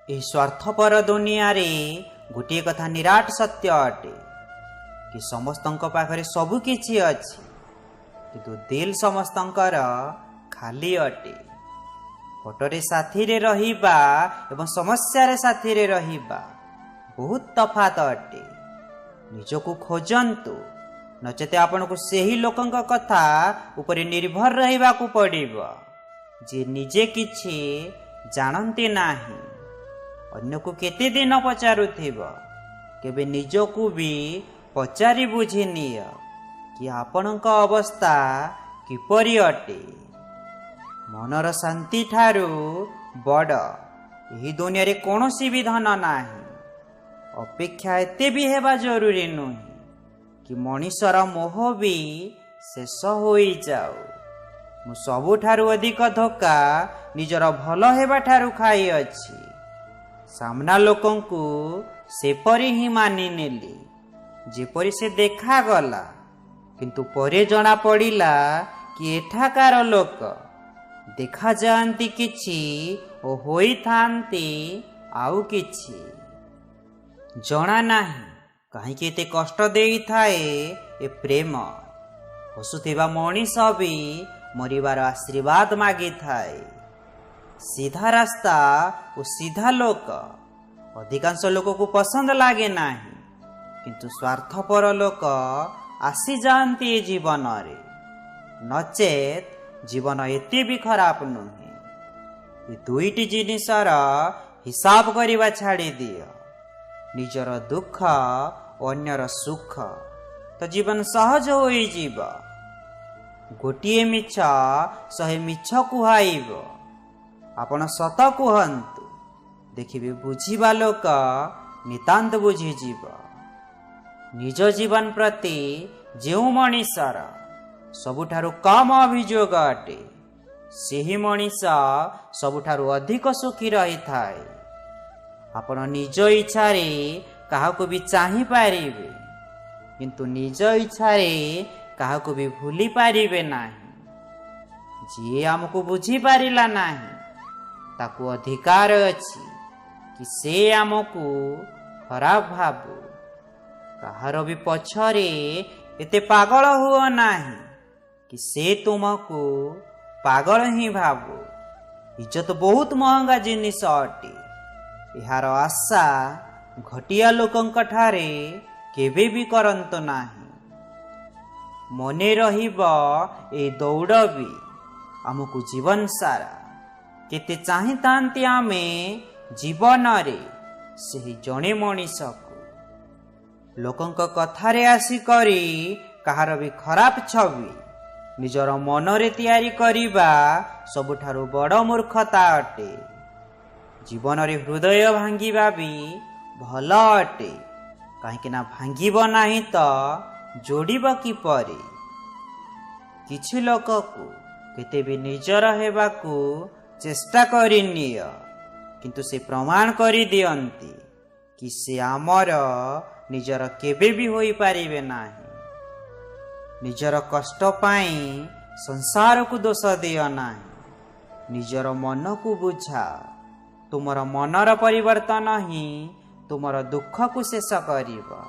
यह स्वार्थपर दुनिया रे गोटे कथा निराट सत्य अटे कि समस्तंक पाखरे सबु किछि अछि किंतु दिल समस्तंकर खाली अटे। फोटोरे साथी रे रहिबा एवं समस्या रे साथी रे रहिबा बहुत तफात अटे। निजको खोजंतु नचेते आपन को सही लोकंक कथा ऊपर निर्भर रहिबा को पड़िबो जे निजे किछि जानते नाही। अन्य को केते दिन पचारुथिबो केबे निजको भी पचारि बुझि निय कि आपनक अवस्था किपरि अटे। मनर शांति ठारू बड़ एही दुनिया रे कोनोसी भी धन नाही। अपेक्षा एते भी हेबा जरूरी नुहे कि मनीषर मोह भी शेष होई जाऊ। मु सबुठारु अधिक धोखा निजर भल हेबा ठारु खाई अछि। सामना लोकंकु सेपरि ही मानि नेली जेपरि से देखा गला किंतु परे जना पड़िला कि एठाकार लोक देखा जाती किछि ओ होई थांती आउ किछि जना नाही। कहीं एते कष्ट देई थाए ए प्रेम। हसुथिबा मनीष भी मरिबार आशीर्वाद मागी थाए। सीधा रास्ता और सीधा लोक अधिकांश लोक को पसंद लागे नाही किंतु स्वार्थपर लोक आसी जाती जीवन रे। नचेत जीवन एते भी खराब नुहे। ये दुईटी जिनिसर हिसाब करिबा छाड़ी दियो। निजर दुख अन्यर सुख तो जीवन सहज होई जीव। गोटिए मिछ सहे मिछ कुहाइब। आपण सत कुहंतु देखिबे बुझिबा लोक नितांत बुझी जीव। निज जीवन प्रति जेउ मनीषर सबुठारु कम अभियोग अटे सेही मनीष सबुठारु अधिक सुखी रही थाए। आपण निज इच्छा रे काहाको भी चाहि पारिबे किंतु निज इच्छा रे काहाको भी भूली पारिबे नाही। जे हमको बुझी पारिला नाही ताकू अधिकार अछि कि से हमको खराब भाबू। काहार भी पछरे एते पागल हुओ नाही कि से तुमको पागल ही भाबू। इज्जत बहुत महंगा जिनिस अटे। यार आशा घटिया लोकंक ठारे केबे भी करंत नाही। मने रहिबो ए दौड़ भी हमको जीवन सारा केते चाहि तांती आमे जीवन रे सेही जणे मनीष को लोकंक कथारे आसी करी कहार भी खराब छवि निजर मन रे तैयारी करिबा सबुठारु बड़ मूर्खता अटे। जीवन रे हृदय भांगिबा भी भल अटे कहीं ना भांगिब नाही तो जोड़िब किपरि। किछि लोक को केते भी निजर हेबाकू चेष्टा करि निय किंतु से प्रमाण करि दियंती कि से आमर निजर केबे भी होई पारिबे नाही। निजर कष्ट पाई संसार को दोष दिय नाही। निजर मन को बुझा। तुमर मनर परिवर्तन ही तुमर दुख को शेष करिबा।